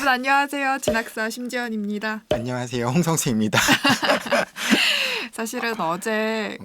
여러분 안녕하세요. 진학사 심지연입니다. 안녕하세요. 홍성수입니다. 사실은 어제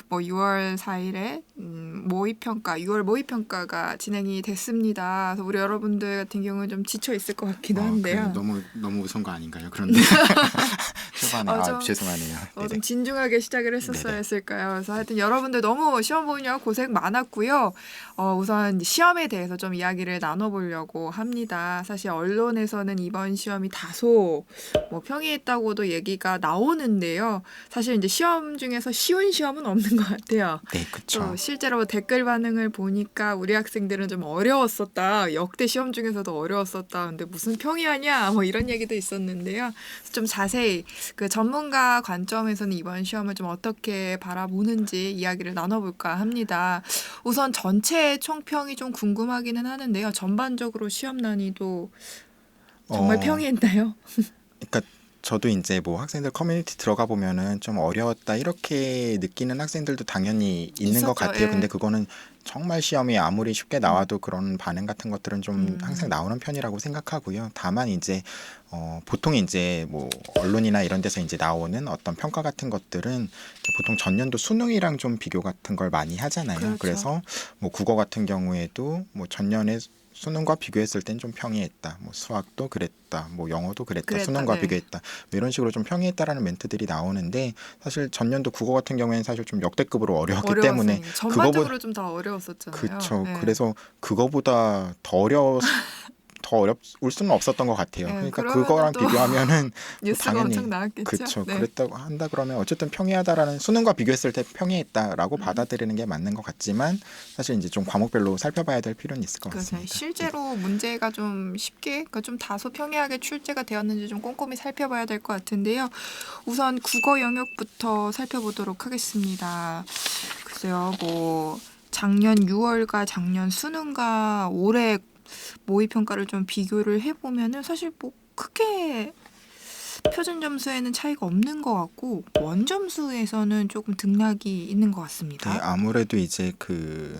6월 4일에 모의평가 6월 모의평가가 진행이 됐습니다. 그래서 우리 여러분들 같은 경우는 좀 지쳐 있을 것 같기도 한데요. 너무 무서운 거 아닌가요? 그런데 초반에 죄송하네요. 좀 진중하게 시작을 했었어야 네네. 했을까요? 그래서 하여튼 여러분들 너무 시험 보느라 고생 많았고요. 우선 시험에 대해서 좀 이야기를 나눠보려고 합니다. 사실 언론에서는 이번 시험이 다소 평이했다고도 얘기가 나오는데요. 사실 이제 시험 중에서 쉬운 시험은 없는 것 같아요. 네, 그렇죠. 또 실제로 댓글 반응을 보니까 우리 학생들은 좀 어려웠었다. 역대 시험 중에서도 어려웠었다. 근데 무슨 평이하냐? 이런 얘기도 있었는데요. 좀 자세히 그 전문가 관점에서는 이번 시험을 좀 어떻게 바라보는지 이야기를 나눠볼까 합니다. 우선 전체 총평이 좀 궁금하기는 하는데요. 전반적으로 시험 난이도 정말 평이했나요? 그러니까 저도 이제 학생들 커뮤니티 들어가 보면은 좀 어려웠다 이렇게 느끼는 학생들도 당연히 있는 것 같아요. 예. 근데 그거는 정말 시험이 아무리 쉽게 나와도 그런 반응 같은 것들은 좀 항상 나오는 편이라고 생각하고요. 다만 이제 보통 이제 언론이나 이런 데서 이제 나오는 어떤 평가 같은 것들은 보통 전년도 수능이랑 좀 비교 같은 걸 많이 하잖아요. 그렇죠. 그래서 국어 같은 경우에도 전년에 수능과 비교했을 땐 좀 평이했다. 수학도 그랬다. 영어도 그랬다. 수능과 네. 비교했다. 이런 식으로 좀 평이했다라는 멘트들이 나오는데 사실 전년도 국어 같은 경우에는 사실 좀 역대급으로 어려웠기 때문에 전반적으로 좀 더 어려웠었잖아요. 그렇죠. 네. 그래서 그거보다 더 어려울 수는 없었던 것 같아요. 그러니까 그거랑 비교하면은 뉴스가 당연히 엄청 나왔겠죠. 그렇죠. 네. 그랬다고 한다 그러면 어쨌든 평이하다라는 수능과 비교했을 때 평이했다라고 받아들이는 게 맞는 것 같지만 사실 이제 좀 과목별로 살펴봐야 될 필요는 있을 것 같습니다. 실제로 문제가 좀 쉽게, 그러니까 좀 다소 평이하게 출제가 되었는지 좀 꼼꼼히 살펴봐야 될 것 같은데요. 우선 국어 영역부터 살펴보도록 하겠습니다. 글쎄요, 작년 6월과 작년 수능과 올해 모의평가를 좀 비교를 해보면은 사실 크게 표준 점수에는 차이가 없는 것 같고 원점수에서는 조금 등락이 있는 것 같습니다. 네, 아무래도 이제 그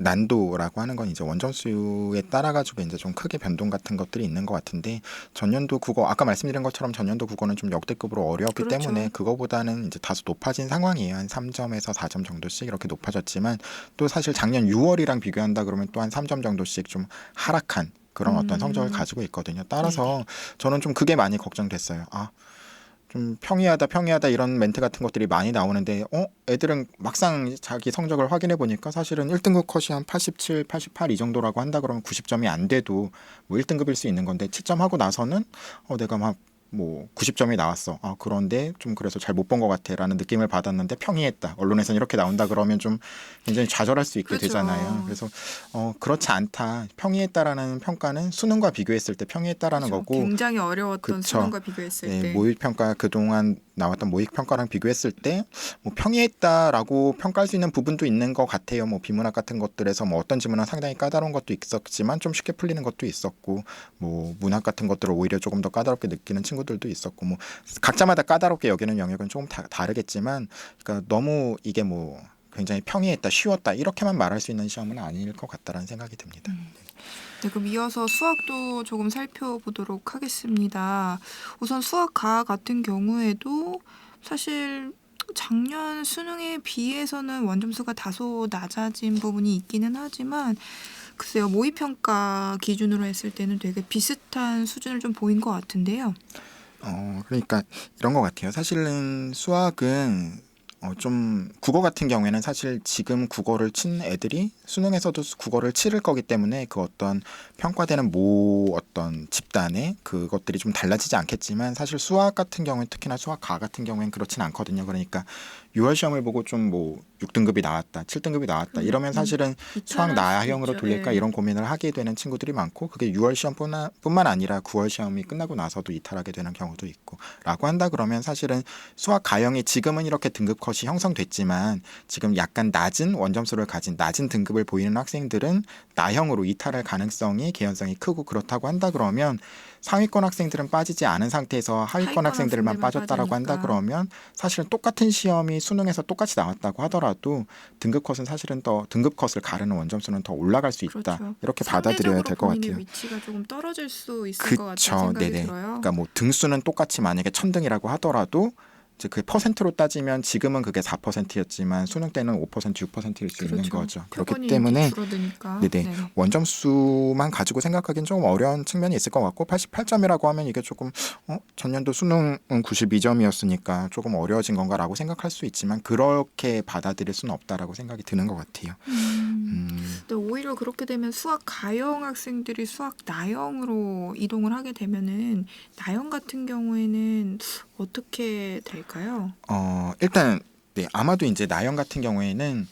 난도라고 하는 건 이제 원점수에 따라 가지고 이제 좀 크게 변동 같은 것들이 있는 것 같은데 전년도 국어 아까 말씀드린 것처럼 전년도 국어는 좀 역대급으로 어려웠기 그렇죠. 때문에 그거보다는 이제 다소 높아진 상황이에요. 한 3점에서 4점 정도씩 이렇게 높아졌지만 또 사실 작년 6월이랑 비교한다 그러면 또 한 3점 정도씩 좀 하락한 그런 어떤 성적을 가지고 있거든요. 따라서 저는 좀 그게 많이 걱정됐어요. 좀 평이하다 이런 멘트 같은 것들이 많이 나오는데 애들은 막상 자기 성적을 확인해 보니까 사실은 1등급 컷이 한 87, 88 이 정도라고 한다 그러면 90점이 안 돼도 1등급일 수 있는 건데 채점하고 나서는 내가 막 90점이 나왔어. 그런데 좀 그래서 잘 못 본 것 같아라는 느낌을 받았는데 평이했다. 언론에서는 이렇게 나온다 그러면 좀 굉장히 좌절할 수 있게 되잖아요. 그래서 그렇지 않다. 평이했다라는 평가는 수능과 비교했을 때 평이했다라는 거고 굉장히 어려웠던 수능과 비교했을 때 모의평가 그동안 나왔던 모의평가랑 비교했을 때 평이했다라고 평가할 수 있는 부분도 있는 것 같아요. 비문학 같은 것들에서 어떤 지문은 상당히 까다로운 것도 있었지만 좀 쉽게 풀리는 것도 있었고 문학 같은 것들을 오히려 조금 더 까다롭게 느끼는 친구들도 있었고 각자마다 까다롭게 여기는 영역은 조금 다르겠지만 그러니까 너무 이게 굉장히 평이했다, 쉬웠다 이렇게만 말할 수 있는 시험은 아닐 것 같다라는 생각이 듭니다. 네, 그럼 이어서 수학도 조금 살펴보도록 하겠습니다. 우선 수학 가 같은 경우에도 사실 작년 수능에 비해서는 원점수가 다소 낮아진 부분이 있기는 하지만 글쎄요, 모의평가 기준으로 했을 때는 되게 비슷한 수준을 좀 보인 것 같은데요. 그러니까 이런 것 같아요. 사실은 수학은 좀 국어 같은 경우에는 사실 지금 국어를 친 애들이 수능에서도 국어를 치를 거기 때문에 그 어떤 평가되는 어떤 집단의 그것들이 좀 달라지지 않겠지만 사실 수학 같은 경우에 특히나 수학 가 같은 경우에는 그렇진 않거든요. 그러니까 6월 시험을 보고 좀 6등급이 나왔다, 7등급이 나왔다 이러면 사실은 수학 나형으로 돌릴까 이런 고민을 하게 되는 친구들이 많고 그게 6월 시험뿐만 아니라 9월 시험이 끝나고 나서도 이탈하게 되는 경우도 있고 라고 한다 그러면 사실은 수학 가형이 지금은 이렇게 등급 컷이 형성됐지만 지금 약간 낮은 원점수를 가진 낮은 등급을 보이는 학생들은 나형으로 이탈할 가능성이 개연성이 크고 그렇다고 한다 그러면 상위권 학생들은 빠지지 않은 상태에서 하위권 하위권 학생들만 학생들만 빠졌다라고 한다 빠지니까. 그러면 사실은 똑같은 시험이 수능에서 똑같이 나왔다고 하더라도 등급 컷은 사실은 더 등급 컷을 가르는 원점수는 더 올라갈 수 있다. 그렇죠. 이렇게 받아들여야 상대적으로 될 것 본인의 같아요. 위치가 조금 떨어질 수 있을 것 같다는 그쵸, 생각이 네네. 들어요. 그러니까 뭐 등수는 똑같이 만약에 1000등이라고 하더라도 이제 그 퍼센트로 따지면 지금은 그게 4%였지만 수능 때는 5%, 6%일 수 있는 그렇죠. 거죠. 그렇기 표본이 때문에 이렇게 줄어드니까. 네네. 네네. 원점수만 가지고 생각하기는 조금 어려운 측면이 있을 것 같고 88점이라고 하면 이게 조금 전년도 수능은 92점이었으니까 조금 어려워진 건가라고 생각할 수 있지만 그렇게 받아들일 수는 없다라고 생각이 드는 것 같아요. 근데 오히려 그렇게 되면 수학 가형 학생들이 수학 나형으로 이동을 하게 되면은 나형 같은 경우에는 어떻게 될까요? 일단 네, 아마도 이제 나영 같은 경우에는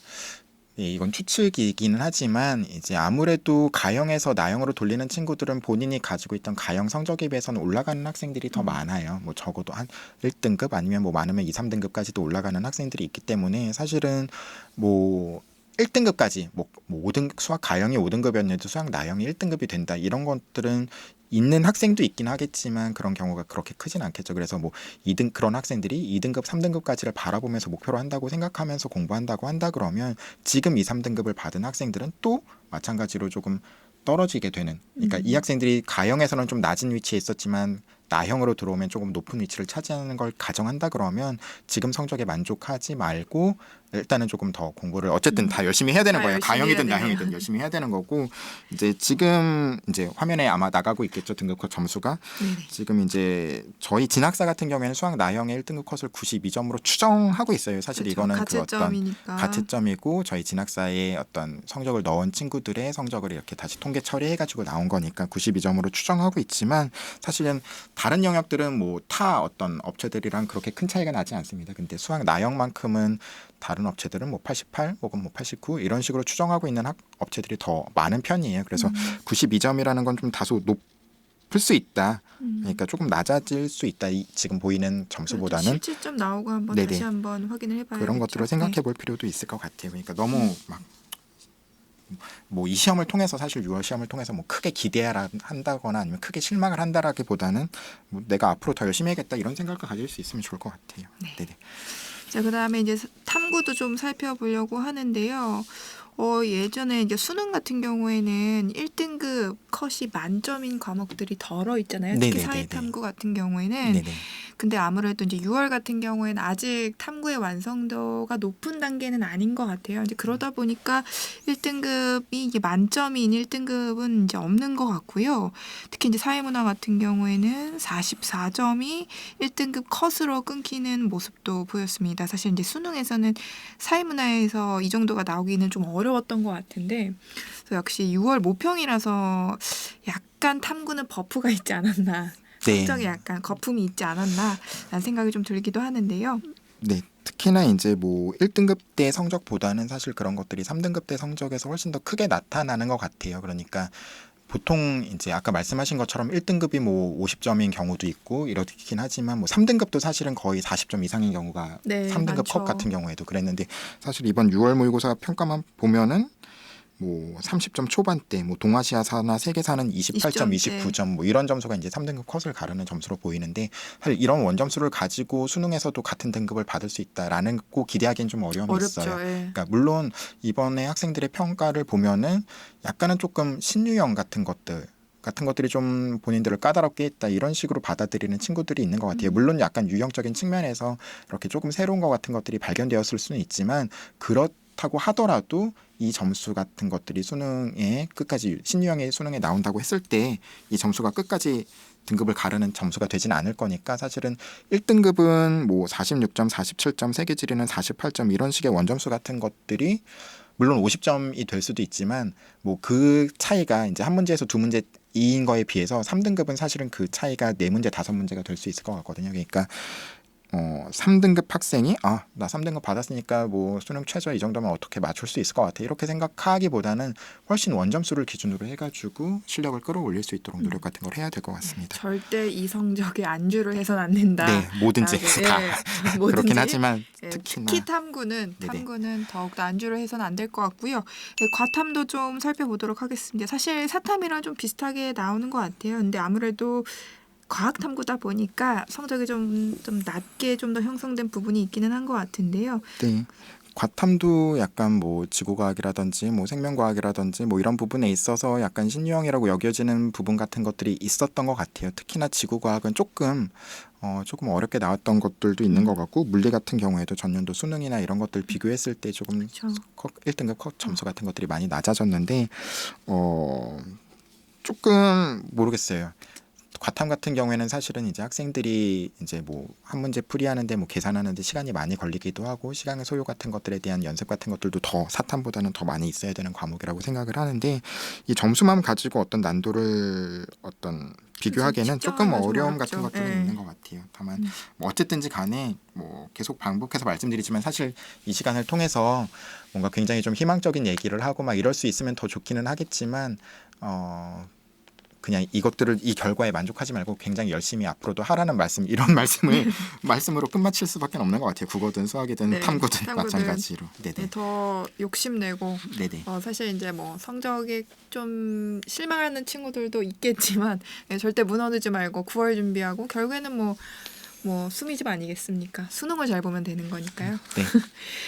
예, 이건 추측이기는 하지만 이제 아무래도 가형에서 나형으로 돌리는 친구들은 본인이 가지고 있던 가형 성적에 비해서는 올라가는 학생들이 더 많아요. 뭐 적어도 한 1등급 아니면 뭐 많으면 2, 3등급까지도 올라가는 학생들이 있기 때문에 사실은 뭐 1등급까지 뭐 5등 수학 가형이 5등급이었는데도 수학 나형이 1등급이 된다 이런 것들은 있는 학생도 있긴 하겠지만 그런 경우가 그렇게 크진 않겠죠. 그래서 뭐 2등 그런 학생들이 2등급, 3등급까지를 바라보면서 목표로 한다고 생각하면서 공부한다고 한다 그러면 지금 2, 3등급을 받은 학생들은 또 마찬가지로 조금 떨어지게 되는. 그러니까 이 학생들이 가형에서는 좀 낮은 위치에 있었지만 나형으로 들어오면 조금 높은 위치를 차지하는 걸 가정한다 그러면 지금 성적에 만족하지 말고 일단은 조금 더 공부를 어쨌든 다 열심히 해야 되는 다 거예요. 열심히 가형이든 해야 되네요. 나형이든 열심히 해야 되는 거고 이제 지금 이제 화면에 아마 나가고 있겠죠. 등급컷 점수가 네네. 지금 이제 저희 진학사 같은 경우에는 수학 나형의 1등급 컷을 92점으로 추정하고 있어요. 사실 그렇죠. 이거는 그 어떤 가채점이니까. 가채점이고 저희 진학사에 어떤 성적을 넣은 친구들의 성적을 이렇게 다시 통계 처리해가지고 나온 거니까 92점으로 추정하고 있지만 사실은 다른 영역들은 뭐 타 어떤 업체들이랑 그렇게 큰 차이가 나지 않습니다. 근데 수학 나형만큼은 다른 업체들은 뭐 88 혹은 뭐 89 이런 식으로 추정하고 있는 업체들이 더 많은 편이에요. 그래서 92점이라는 건 좀 다소 높을 수 있다. 그러니까 조금 낮아질 수 있다. 지금 보이는 점수보다는 실질점 나오고 한번 네네. 다시 한번 확인을 해봐야겠죠. 그런 것들을 생각해 볼 필요도 있을 것 같아요. 그러니까 너무 막 뭐 이 시험을 통해서 사실 6월 시험을 통해서 뭐 크게 기대하라 한다거나 아니면 크게 실망을 한다라기보다는 뭐 내가 앞으로 더 열심히 해야겠다 이런 생각을 가질 수 있으면 좋을 것 같아요. 네. 네네. 자, 그다음에 이제 탐구도 좀 살펴보려고 하는데요. 예전에 이제 수능 같은 경우에는 1등급 컷이 만점인 과목들이 덜어 있잖아요. 특히 네네네네. 사회탐구 같은 경우에는. 네네. 근데 아무래도 이제 6월 같은 경우에는 아직 탐구의 완성도가 높은 단계는 아닌 것 같아요. 이제 그러다 보니까 1등급이 이게 만점인 1등급은 이제 없는 것 같고요. 특히 이제 사회문화 같은 경우에는 44점이 1등급 컷으로 끊기는 모습도 보였습니다. 사실 이제 수능에서는 사회문화에서 이 정도가 나오기는 좀 어려웠던 것 같은데 그래서 역시 6월 모평이라서 약간 탐구는 버프가 있지 않았나. 네. 성적에 약간 거품이 있지 않았나라는 생각이 좀 들기도 하는데요. 네. 특히나 이제 뭐 1등급 때 성적보다는 사실 그런 것들이 3등급 때 성적에서 훨씬 더 크게 나타나는 것 같아요. 그러니까 보통 이제 아까 말씀하신 것처럼 1등급이 뭐 50점인 경우도 있고 이렇긴 하지만 뭐 3등급도 사실은 거의 40점 이상인 경우가 네, 3등급 많죠. 컷 같은 경우에도 그랬는데 사실 이번 6월 모의고사 평가만 보면은 뭐 30점 초반대, 뭐 동아시아사나 세계사는 28점, 20점 대. 29점 뭐 이런 점수가 이제 3등급 컷을 가르는 점수로 보이는데 사실 이런 원점수를 가지고 수능에서도 같은 등급을 받을 수 있다라는 거 기대하기는 좀 어려움이 어렵죠. 있어요. 예. 그러니까 물론 이번에 학생들의 평가를 보면은 약간은 조금 신유형 같은 것들이 좀 본인들을 까다롭게 했다 이런 식으로 받아들이는 친구들이 있는 것 같아요. 물론 약간 유형적인 측면에서 이렇게 조금 새로운 것 같은 것들이 발견되었을 수는 있지만 그렇다고 하더라도 이 점수 같은 것들이 수능에 끝까지 신유형의 수능에 나온다고 했을 때 이 점수가 끝까지 등급을 가르는 점수가 되진 않을 거니까 사실은 1등급은 뭐 46점, 47점, 세계지리는 48점 이런 식의 원점수 같은 것들이 물론 50점이 될 수도 있지만 뭐 그 차이가 이제 한 문제에서 두 문제 이인 거에 비해서 3등급은 사실은 그 차이가 4문제, 5문제가 될 수 있을 것 같거든요. 그러니까 3등급 학생이 나 3등급 받았으니까 뭐 수능 최저 이 정도면 어떻게 맞출 수 있을 것 같아 이렇게 생각하기보다는 훨씬 원점수를 기준으로 해가지고 실력을 끌어올릴 수 있도록 노력 같은 걸 해야 될 것 같습니다. 절대 이 성적에 안주를 해서는 안 된다. 네, 뭐든지 다 뭐든지. 그렇긴 하지만 예, 특히나 특히 탐구는 더욱더 안주를 해서는 안 될 것 같고요. 예, 과탐도 좀 살펴보도록 하겠습니다. 사실 사탐이랑 좀 비슷하게 나오는 것 같아요. 근데 아무래도 과학 탐구다 보니까 성적이 좀 낮게 좀 더 형성된 부분이 있기는 한 것 같은데요. 네. 과탐도 약간 뭐 지구과학이라든지 뭐 생명과학이라든지 뭐 이런 부분에 있어서 약간 신유형이라고 여겨지는 부분 같은 것들이 있었던 것 같아요. 특히나 지구과학은 조금 어렵게 나왔던 것들도 있는 것 같고 물리 같은 경우에도 전년도 수능이나 이런 것들 비교했을 때 조금 그렇죠. 1등급 점수 같은 것들이 많이 낮아졌는데 조금 모르겠어요. 과탐 같은 경우에는 사실은 이제 학생들이 이제 뭐 한 문제 풀이하는데 뭐 계산하는데 시간이 많이 걸리기도 하고 시간의 소요 같은 것들에 대한 연습 같은 것들도 더 사탐보다는 더 많이 있어야 되는 과목이라고 생각을 하는데 이 점수만 가지고 어떤 난도를 비교하기에는 조금 측정하기가 좀 어려움 어렵죠. 같은 것들은 예. 있는 것 같아요. 다만 뭐 어쨌든지 간에 뭐 계속 반복해서 말씀드리지만 사실 이 시간을 통해서 뭔가 굉장히 좀 희망적인 얘기를 하고 막 이럴 수 있으면 더 좋기는 하겠지만 그냥 이 결과에 만족하지 말고 굉장히 열심히 앞으로도 하라는 말씀 이런 말씀으로 끝마칠 수밖에 없는 것 같아요. 국어든 수학이든 네, 탐구든 마찬가지로. 네네. 네, 더 욕심내고 네네. 사실 이제 뭐 성적에 좀 실망하는 친구들도 있겠지만 절대 무너지지 말고 9월 준비하고 결국에는 뭐 수미집 아니겠습니까? 수능을 잘 보면 되는 거니까요. 네.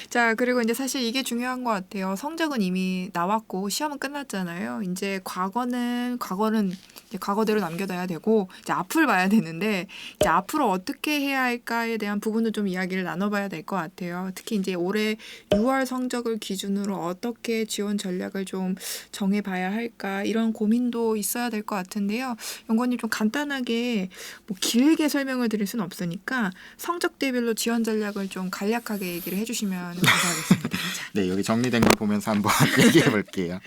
자, 그리고 이제 사실 이게 중요한 것 같아요. 성적은 이미 나왔고 시험은 끝났잖아요. 이제 과거는 이제 과거대로 남겨둬야 되고 이제 앞을 봐야 되는데 이제 앞으로 어떻게 해야 할까에 대한 부분도 좀 이야기를 나눠봐야 될 것 같아요. 특히 이제 올해 6월 성적을 기준으로 어떻게 지원 전략을 좀 정해봐야 할까 이런 고민도 있어야 될 것 같은데요. 연구원님 좀 간단하게 뭐 길게 설명을 드릴 수는 없으니까 성적대별로 지원 전략을 좀 간략하게 얘기를 해주시면 감사하겠습니다. 네, 여기 정리된 걸 보면서 한번 얘기해 볼게요.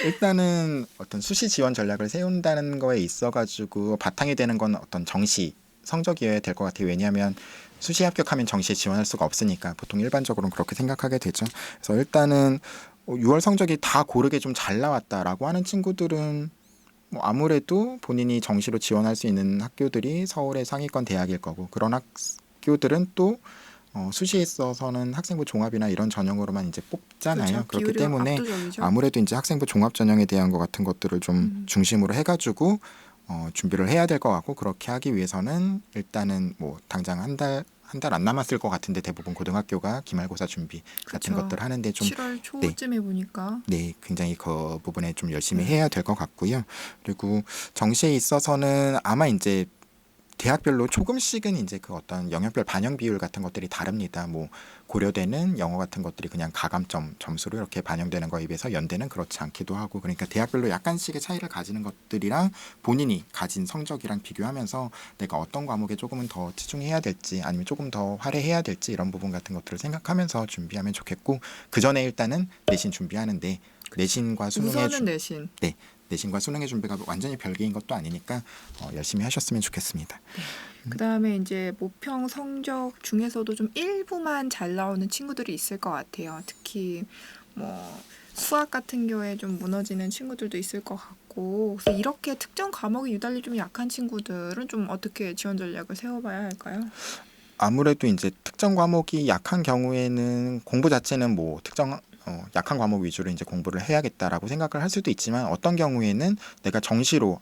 일단은 어떤 수시 지원 전략을 세운다는 거에 있어가지고 바탕이 되는 건 어떤 정시 성적이어야 될 것 같아요. 왜냐하면 수시 합격하면 정시에 지원할 수가 없으니까 보통 일반적으로는 그렇게 생각하게 되죠. 그래서 일단은 6월 성적이 다 고르게 좀 잘 나왔다라고 하는 친구들은 뭐 아무래도 본인이 정시로 지원할 수 있는 학교들이 서울의 상위권 대학일 거고 그런 학교들은 또 수시에 있어서는 학생부 종합이나 이런 전형으로만 이제 뽑잖아요. 그렇죠. 그렇기 비율이 때문에 압도적이죠. 아무래도 이제 학생부 종합 전형에 대한 것 같은 것들을 좀 중심으로 해가지고 준비를 해야 될 것 같고 그렇게 하기 위해서는 일단은 뭐 당장 한 달 안 남았을 것 같은데 대부분 고등학교가 기말고사 준비 같은 그쵸. 것들 하는데 좀 7월 초쯤에 보니까 네, 굉장히 그 부분에 좀 열심히 해야 될 것 같고요. 그리고 정시에 있어서는 아마 이제 대학별로 조금씩은 이제 그 어떤 영역별 반영 비율 같은 것들이 다릅니다. 뭐 고려대는 영어 같은 것들이 그냥 가감점 점수로 이렇게 반영되는 거에 비해서 연대는 그렇지 않기도 하고 그러니까 대학별로 약간씩의 차이를 가지는 것들이랑 본인이 가진 성적이랑 비교하면서 내가 어떤 과목에 조금은 더 치중해야 될지 아니면 조금 더 활애해야 될지 이런 부분 같은 것들을 생각하면서 준비하면 좋겠고 그 전에 일단은 내신 준비하는데 내신과 수능의 우선은 내신. 네, 내신과 수능의 준비가 완전히 별개인 것도 아니니까 열심히 하셨으면 좋겠습니다. 그다음에 이제 모평 성적 중에서도 좀 일부만 잘 나오는 친구들이 있을 것 같아요. 특히 뭐 수학 같은 경우에 좀 무너지는 친구들도 있을 것 같고 그래서 이렇게 특정 과목이 유달리 좀 약한 친구들은 좀 어떻게 지원 전략을 세워봐야 할까요? 아무래도 이제 특정 과목이 약한 경우에는 공부 자체는 뭐 특정 약한 과목 위주로 이제 공부를 해야겠다라고 생각을 할 수도 있지만 어떤 경우에는 내가 정시로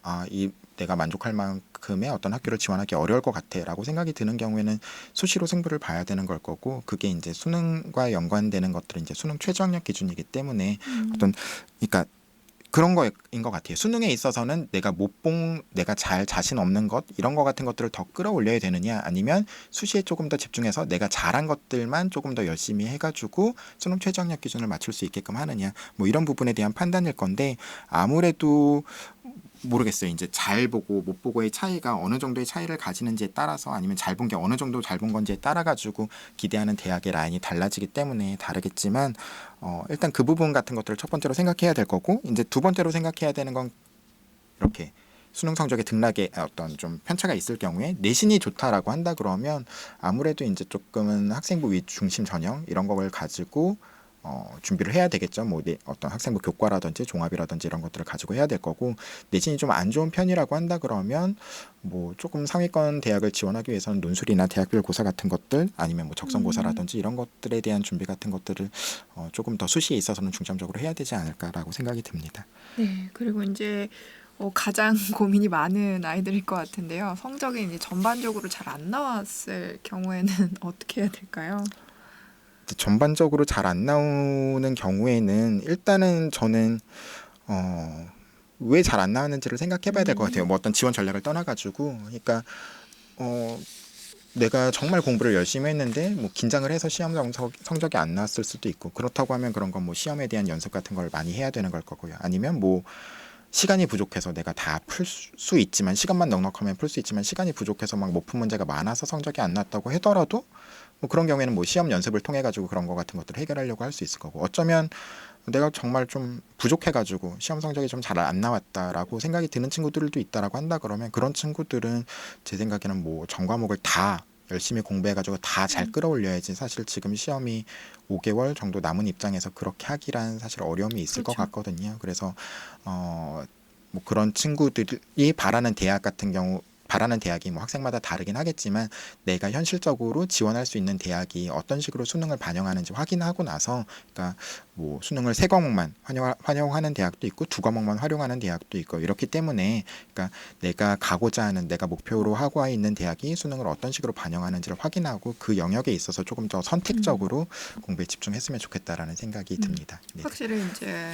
내가 만족할 만큼의 어떤 학교를 지원하기 어려울 것 같아라고 생각이 드는 경우에는 수시로 승부를 봐야 되는 걸 거고 그게 이제 수능과 연관되는 것들은 이제 수능 최저 학력 기준이기 때문에 어떤 그러니까 그런 거인 것 같아요. 수능에 있어서는 내가 잘 자신 없는 것 이런 거 같은 것들을 더 끌어올려야 되느냐 아니면 수시에 조금 더 집중해서 내가 잘한 것들만 조금 더 열심히 해가지고 수능 최저학력 기준을 맞출 수 있게끔 하느냐 뭐 이런 부분에 대한 판단일 건데 아무래도 모르겠어요. 이제 잘 보고 못 보고의 차이가 어느 정도의 차이를 가지는지에 따라서 아니면 잘 본 게 어느 정도 잘 본 건지에 따라 가지고 기대하는 대학의 라인이 달라지기 때문에 다르겠지만 일단 그 부분 같은 것들을 첫 번째로 생각해야 될 거고 이제 두 번째로 생각해야 되는 건 이렇게 수능 성적의 등락에 어떤 좀 편차가 있을 경우에 내신이 좋다라고 한다 그러면 아무래도 이제 조금은 학생부 위 중심 전형 이런 걸 가지고 준비를 해야 되겠죠. 뭐 어떤 학생부 교과라든지 종합이라든지 이런 것들을 가지고 해야 될 거고, 내신이 좀 안 좋은 편이라고 한다 그러면 뭐 조금 상위권 대학을 지원하기 위해서는 논술이나 대학별 고사 같은 것들 아니면 뭐 적성고사라든지 이런 것들에 대한 준비 같은 것들을 조금 더 수시에 있어서는 중점적으로 해야 되지 않을까라고 생각이 듭니다. 네, 그리고 이제 가장 고민이 많은 아이들일 것 같은데요. 성적이 이제 전반적으로 잘 안 나왔을 경우에는 어떻게 해야 될까요? 전반적으로 잘 안 나오는 경우에는 일단은 저는 왜 잘 안 나왔는지를 생각해 봐야 될 것 같아요. 뭐 어떤 지원 전략을 떠나가지고, 그러니까 내가 정말 공부를 열심히 했는데 뭐 긴장을 해서 시험 성적이 안 나왔을 수도 있고, 그렇다고 하면 그런 건 뭐 시험에 대한 연습 같은 걸 많이 해야 되는 걸 거고요. 아니면 뭐 시간이 부족해서 내가 다 풀 수 있지만, 시간만 넉넉하면 풀 수 있지만 시간이 부족해서 막 못 푼 문제가 많아서 성적이 안 났다고 하더라도 뭐 그런 경우에는 뭐 시험 연습을 통해 가지고 그런 거 같은 것들을 해결하려고 할 수 있을 거고, 어쩌면 내가 정말 좀 부족해 가지고 시험 성적이 좀 잘 안 나왔다라고 생각이 드는 친구들도 있다라고 한다 그러면, 그런 친구들은 제 생각에는 뭐 전 과목을 다 열심히 공부해 가지고 다 잘 끌어올려야지, 사실 지금 시험이 5개월 정도 남은 입장에서 그렇게 하기란 사실 어려움이 있을 것 그렇죠. 같거든요. 그래서 뭐 그런 친구들이 바라는 대학 같은 경우, 바라는 대학이 뭐 학생마다 다르긴 하겠지만 내가 현실적으로 지원할 수 있는 대학이 어떤 식으로 수능을 반영하는지 확인하고 나서, 그러니까 뭐 수능을 3과목만 활용하는 대학도 있고 2과목만 활용하는 대학도 있고 이렇기 때문에, 그러니까 내가 가고자 하는, 내가 목표로 하고 있는 대학이 수능을 어떤 식으로 반영하는지를 확인하고 그 영역에 있어서 조금 더 선택적으로 공부에 집중했으면 좋겠다라는 생각이 듭니다. 네. 확실히 이제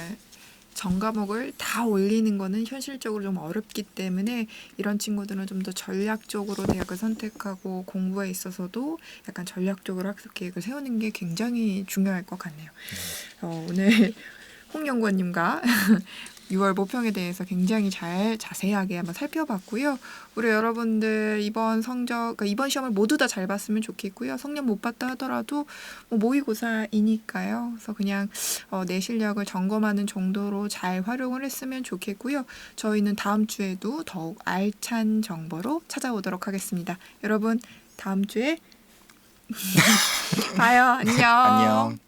전 과목을 다 올리는 거는 현실적으로 좀 어렵기 때문에 이런 친구들은 좀 더 전략적으로 대학을 선택하고 공부에 있어서도 약간 전략적으로 학습 계획을 세우는 게 굉장히 중요할 것 같네요. 오늘 홍 연구원님과 6월 모평에 대해서 굉장히 잘 자세하게 한번 살펴봤고요. 우리 여러분들 이번 그러니까 이번 시험을 모두 다 잘 봤으면 좋겠고요. 성적 못 봤다 하더라도 뭐 모의고사이니까요. 그래서 그냥 내 실력을 점검하는 정도로 잘 활용을 했으면 좋겠고요. 저희는 다음 주에도 더욱 알찬 정보로 찾아오도록 하겠습니다. 여러분 다음 주에 봐요. 안녕. 안녕.